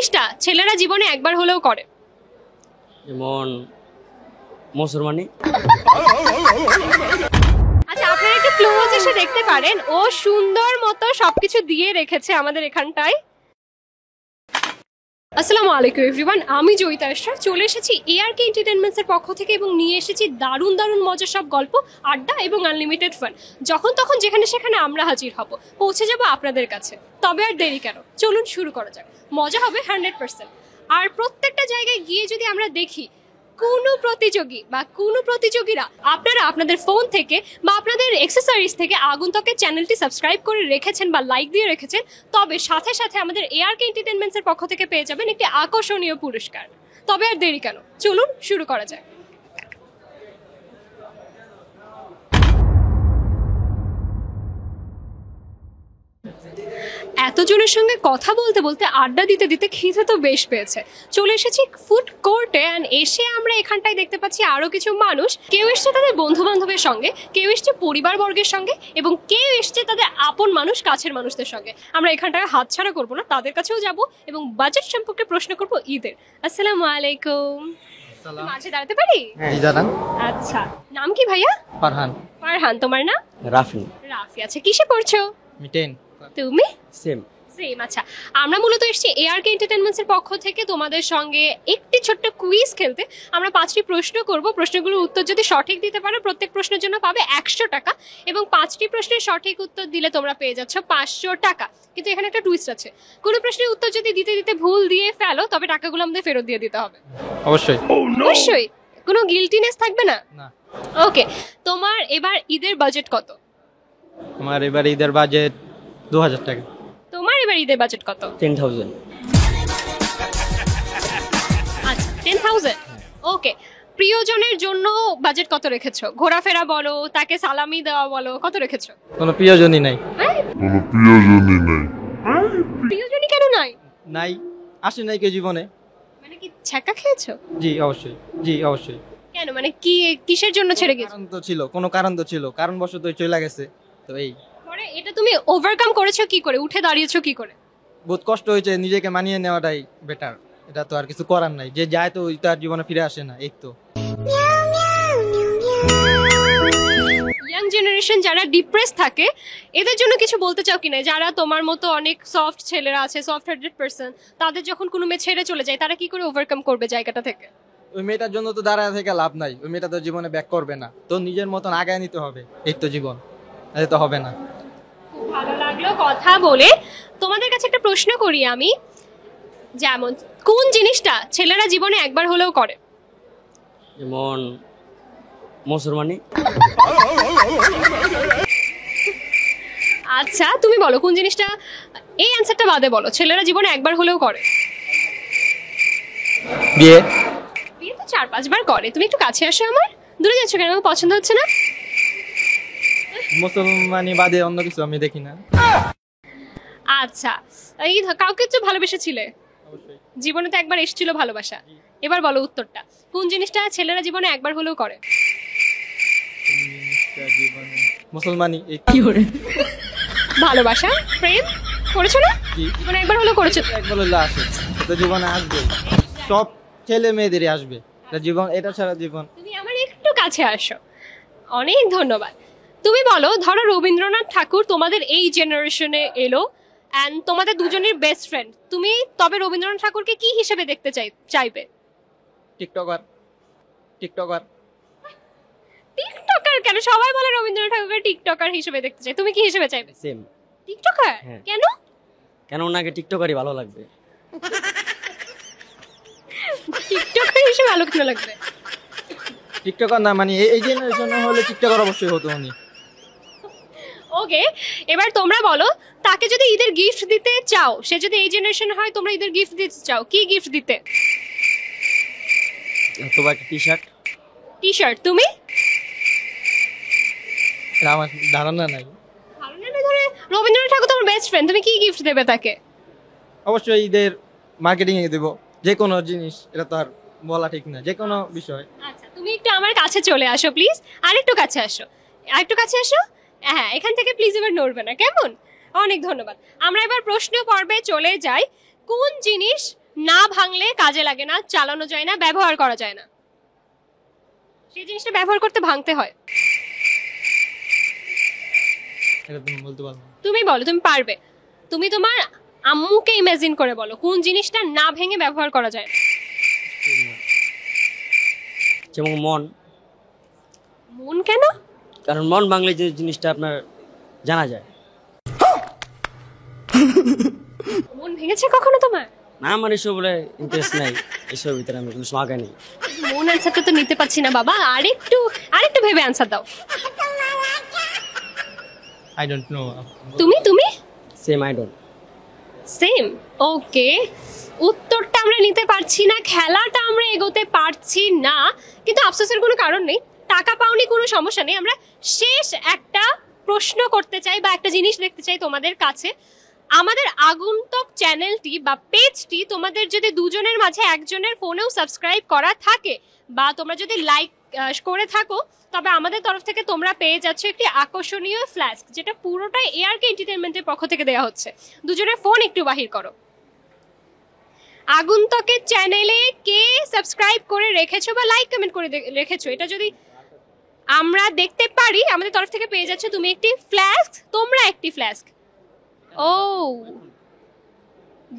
জিনিসটা ছেলেরা জীবনে একবার হলেও করে? যেমন মুসলমানি। আচ্ছা, আপনারা একটু ক্লোজ এসে দেখতে পারেন, ও সুন্দর মতো সবকিছু দিয়ে রেখেছে আমাদের এখানটায়। আসসালামু আলাইকুম এভরিওয়ান, আমি জয়িতা আশরাফ চলে এসেছি এআরকে এন্টারটেইনমেন্টসের পক্ষ থেকে এবং নিয়ে এসেছি দারুণ দারুণ মজার সব গল্প, আড্ডা এবং আনলিমিটেড ফান। যখন তখন যেখানে সেখানে আমরা হাজির হব, পৌঁছে যাব আপনাদের কাছে। তবে আর দেরি কেন, চলুন শুরু করা যাক। মজা হবে 100%। আর প্রত্যেকটা জায়গায় গিয়ে যদি আমরা দেখি কোনো প্রতিযোগী বা কোনো প্রতিযোগীরা আপনারা আপনাদের ফোন থেকে বা আপনাদের এক্সেসরিজ থেকে আগন্তুকের চ্যানেলটি সাবস্ক্রাইব করে রেখেছেন বা লাইক দিয়ে রেখেছেন, তবে সাথে সাথে আমাদের এআরকে এন্টারটেইনমেন্টসের পক্ষ থেকে পেয়ে যাবেন একটি আকর্ষণীয় পুরস্কার। তবে আর দেরি কেন, চলুন শুরু করা যাক। এতজনের সঙ্গে কথা বলতে বলতে আড্ডা দিতে দিতে খিদে তো বেশ পেয়েছে। চলে এসেছি ফুড কোর্টে, অ্যান্ড এসে আমরা এখানটায় দেখতে পাচ্ছি আরো কিছু মানুষ। কেউ এসছে তাদের বন্ধু বান্ধবের সঙ্গে, কেউ এসছে পরিবার বর্গের সঙ্গে, এবং কেউ এসছে তাদের আপন মানুষ, কাছের মানুষদের সঙ্গে। আমরা এখানটায় হাতছাড়া করবো না, তাদের কাছেও যাব এবং বাজেট সম্পর্কে প্রশ্ন করবো ঈদের। আসসালামু আলাইকুম। মাঝে দাঁড়াতে পারি? আচ্ছা, নাম কি ভাইয়া? ফারহান। ফারহান, তোমার নাম? রাফি। রাফি। আচ্ছা, কিসে পড়ছো? মিটেন। তুমি? সেম। সেম। আচ্ছা, আমরা মূলত এসেছি এআরকে এন্টারটেইনমেন্টসের পক্ষ থেকে তোমাদের সঙ্গে একটি ছোট্ট কুইজ খেলতে। আমরা 5টি প্রশ্ন করব, প্রশ্নগুলোর উত্তর যদি সঠিক দিতে পারো প্রত্যেক প্রশ্নের জন্য পাবে 100 টাকা, এবং 5টি প্রশ্নের সঠিক উত্তর দিলে তোমরা পেয়ে যাচ্ছ 500 টাকা। কিন্তু এখানে একটা টুইস্ট আছে, কোনো প্রশ্নের উত্তর যদি দিতে দিতে ভুল দিয়ে ফেলো তবে টাকাগুলো আমাদের ফেরত দিয়ে দিতে হবে। অবশ্যই। অবশ্যই, কোনো গিল্টিনেস থাকবে না? না। ওকে, তোমার এবার ঈদের বাজেট কত? আমার এবার ঈদের বাজেট 2000 টাকা। তোমার এবার ঈদের বাজেট কত? 10,000। আচ্ছা, 10,000। ওকে, প্রিয়জনের জন্য বাজেট কত রেখেছো? ঘোরাফেরা বলো, তাকে সালামি দেওয়া বলো, কত রেখেছো? কোনো প্রিয়জনই নাই। প্রিয়জনই কেন নাই? নাই, আসে নাই কেউ জীবনে। মানে কি ছ্যাঁকা খেয়েছো? জি অবশ্যই, জি অবশ্যই। কেন, মানে কি, কিসের জন্য ছেড়ে গেছো? কারণ তো ছিল, কোনো কারণ তো ছিল, কারণবশত চলে গেছে। তো এই পরে এটা তুমি ওভারকাম করেছো কি করে, উঠে দাঁড়িয়েছো কি করে? বহুত কষ্ট হয়েছে, নিজেকে মানিয়ে নেওয়াটাই বেটার। এটা তো আর কিছু করার নাই, যে যায় তো তার জীবনে ফিরে আসে না, এই তো। ইয়াং জেনারেশন যারা ডিপ্রেস থাকে, এদের জন্য কিছু বলতে চাও কিনা? যারা তোমার মতো অনেক সফট ছেলেরা আছে, সফট হার্টেড পারসন, তাদের যখন কোনো মেয়ে ছেড়ে চলে যায় তারা কি করে ওভারকাম করবে জায়গাটা থেকে? ওই মেয়েটার জন্য তো দাঁড়ায় থেকে লাভ নাই, ওই মেয়েটা তো জীবনে ব্যাক করবে না, তো নিজের মতন আগায় নিতে হবে, এই তো জীবন, এই তো হবে না। খুব ভালো লাগলো কথা বলে। তোমাদের কাছে একটা প্রশ্ন করি আমি, যেমন কোন জিনিসটা ছেলেরা জীবনে একবার হলেও করে? যেমন মুসলমানি। আচ্ছা, তুমি বলো কোন জিনিসটা, এই অ্যান্সারটা বাদে বলো, ছেলেরা জীবনে একবার হলেও করে? বিয়ে। বিয়ে তো 4-5 বার করে। তুমি একটু কাছে আসো, আমার দূরে যাচ্ছ কেন? আমার পছন্দ হচ্ছে না। মুসলমানি বাদে অন্য কিছু আমি দেখি না। আচ্ছা, এই কাউকে তো ভালোবেসেছিলে? অবশ্যই। জীবনে তো একবার এসেছিল ভালোবাসা। এবার বলো উত্তরটা, কোন জিনিসটা ছেলেরা জীবনে একবার হলেও করে? মুসলমানি। ভালোবাসা, প্রেম করেছো না? জীবনে একবার হলেও করেছো তো? একবার হলে আসে, তো জীবনে আসবে, সব ছেলে মেয়েদেরই আসবে, এটা জীবন, এটা ছাড়া জীবন। তুমি আমার একটু কাছে আসো, অনেক ধন্যবাদ। তুমি বলো, ধরো রবীন্দ্রনাথ ঠাকুর তোমাদের এই জেনারেশনে এলো, অ্যান্ড তোমাদের দুজনের বেস্ট ফ্রেন্ড, তুমি তবে রবীন্দ্রনাথ ঠাকুরকে কি হিসেবে দেখতে চাইবে? টিকটকার। টিকটকার। টিকটকার কেন? সবাই বলে রবীন্দ্রনাথ ঠাকুরকে টিকটকার হিসেবে দেখতে চাই, তুমি কি হিসেবে চাইবে? সেম। টিকটকার? হ্যাঁ। কেন? কেন ওনাকে টিকটকারই ভালো লাগবে। টিকটকার হিসেবে ভালো কেন লাগবে? টিকটকার না, মানে এই জেনারেশনে হলে টিকটকার অবশ্যই হতো উনি। ওকে, এবার তোমরা বলো, তাকে যদি ঈদের গিফট দিতে চাও, সে যদি এই জেনারেশন হয়, তোমরা ঈদের গিফট দিতে চাও, কি গিফট দিতে? অথবা একটা টি শার্ট। T shirt. তুমি? এটা আমার ধারণা নাই। ধারণা নেই ধরে, রবীন্দ্রনাথ ঠাকুর তোমার বেস্ট ফ্রেন্ড, তুমি কি গিফট দেবে তাকে? অবশ্যই ঈদের মার্কেটিং এ দেবো, যে কোনো জিনিস, এটা তো আর বলা ঠিক না, যে কোনো বিষয়। আচ্ছা, তুমি একটু আমার কাছে চলে আসো প্লিজ, আরেকটু কাছে আসো, আরেকটু কাছে আসো। হ্যাঁ, এখান থেকে প্লিজ এবার নড়বে না, কেমন? অনেক ধন্যবাদ। আমরা এবার প্রশ্ন পর্বে চলে যাই। কোন জিনিস না ভাঙলে কাজে লাগে না, চালানো যায় না, ব্যবহার করা যায় না, সেই জিনিসটা ব্যবহার করতে ভাঙতে হয়। এটা তুমি বলতে পারবো না। তুমি বলো, তুমি পারবে। তুমি তোমার আম্মুকে ইমাজিন করে বলো কোন জিনিসটা না ভেঙে ব্যবহার করা যায় না। যেমন মন, মন কেন? কারণ মন ভাঙলে যে জিনিসটা আপনার জানা যায়। মন ভেঙেছে কখনো তোমার? না, আমার এসব বলে ইন্টারেস্ট নাই, এসবের ভিতরে আমি কোনো সময় নেই। মন অ্যান্সারটা তো নিতে পারছি না বাবা, আরেকটু ভেবে অ্যান্সার দাও। I don't know. তুমি সেম, আই ডোন্ট। সেম, ওকে। উত্তরটা আমরা নিতে পারছি না, খেলাটা আমরা এগোতে পারছি না, কিন্তু আফসোসের কোনো কারণ নেই, টাকা পাওনি কোনো সমস্যা নেই। আমরা শেষ একটা প্রশ্ন করতে চাই বা একটা জিনিস দেখতে চাই তোমাদের কাছে। আমাদের আগন্তুক চ্যানেলটি বা পেজটি তোমাদের যদি দুজনের মাঝে একজনের ফোনেও সাবস্ক্রাইব করা থাকে বা তোমরা যদি লাইক করে থাকো, তবে আমাদের তরফ থেকে তোমরা পেয়ে যাচ্ছ একটি আকর্ষণীয় ফ্ল্যাস্ক, যেটা পুরোটাই এআরকে এন্টারটেইনমেন্টের পক্ষ থেকে দেওয়া হচ্ছে। দুজনের ফোন একটু বাহির করো। আগন্তুকের চ্যানেলে কে সাবস্ক্রাইব করে রেখেছো বা লাইক কমেন্ট করে রেখেছো, এটা যদি আমরা দেখতে পারি, আমাদের তরফ থেকে পেয়ে যাচ্ছ তুমি একটি ফ্ল্যাস্ক, তোমরা একটি ফ্ল্যাস্ক। ও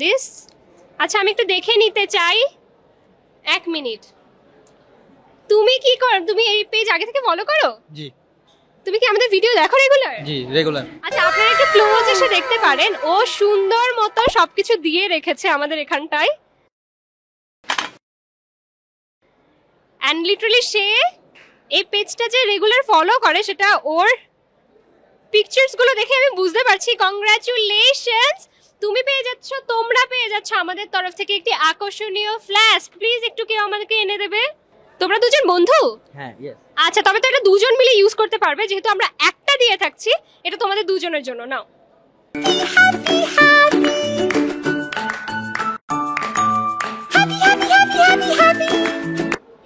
দিস, আচ্ছা আমি একটু দেখে নিতে চাই, 1 মিনিট। তুমি কি করো? তুমি এই পেজ আগে থেকে ফলো করো? জি তুমি কি আমাদের ভিডিও দেখো রেগুলার? জি, রেগুলার। আচ্ছা, আপনারা একটু ক্লোজ এসে দেখতে পারেন, ও সুন্দর মতো সবকিছু দিয়ে রেখেছে আমাদের এখানটায়। অ্যান্ড লিটারালি সে এই পেজটা যে রেগুলার ফলো করে, সেটা ওর পিকচার্স গুলো দেখে আমি বুঝতে পারছি। কংগ্রাচুলেশনস, তুমি পেয়ে যাচ্ছ, তোমরা পেয়ে যাচ্ছ আমাদের তরফ থেকে একটি আকর্ষণীয় ফ্ল্যাস্ক। প্লিজ একটু কেউ আমাদেরকে এনে দেবে। তোমরা দুজন বন্ধু? হ্যাঁ, ইয়েস। আচ্ছা, তবে তো এটা দুজন মিলে ইউজ করতে পারবে, যেহেতু আমরা একটা দিয়ে থাকছি, এটা তোমাদের দুজনের জন্য। নাও।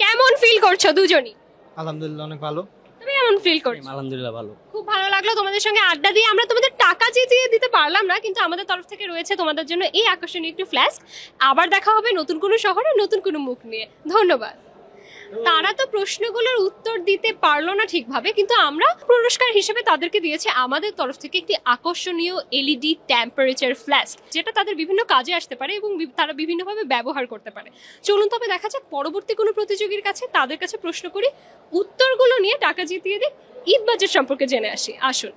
কেমন ফিল করছো দুজনই? আলহামদুলিল্লাহ, অনেক ভালো। তুমি কেমন ফিল করছো? আলহামদুলিল্লাহ ভালো। খুব ভালো লাগলো তোমাদের সঙ্গে আড্ডা দিয়ে। আমরা তোমাদের টাকা জিতিয়ে দিতে পারলাম না, কিন্তু আমাদের তরফ থেকে রয়েছে তোমাদের জন্য এই আকর্ষণীয় একটি ফ্ল্যাস্ক। আবার দেখা হবে নতুন কোনো শহরে নতুন কোনো মুখ নিয়ে। ধন্যবাদ। তারা তো প্রশ্নগুলোর উত্তর দিতে পারলো না ঠিকভাবে, কিন্তু আমরা পুরস্কার হিসেবে তাদেরকে দিয়েছে আমাদের তরফ থেকে একটি আকর্ষণীয় এলইডি টেম্পারেচার ফ্ল্যাস্ক, যেটা তাদের বিভিন্ন কাজে আসতে পারে এবং তারা বিভিন্নভাবে ব্যবহার করতে পারে। চলুন তবে দেখা যাক পরবর্তী কোনো প্রতিযোগীর কাছে, তাদের কাছে প্রশ্ন করি, উত্তরগুলো নিয়ে টাকা জিতিয়ে দিই, ঈদ বাজার সম্পর্কে জেনে আসি। আসুন।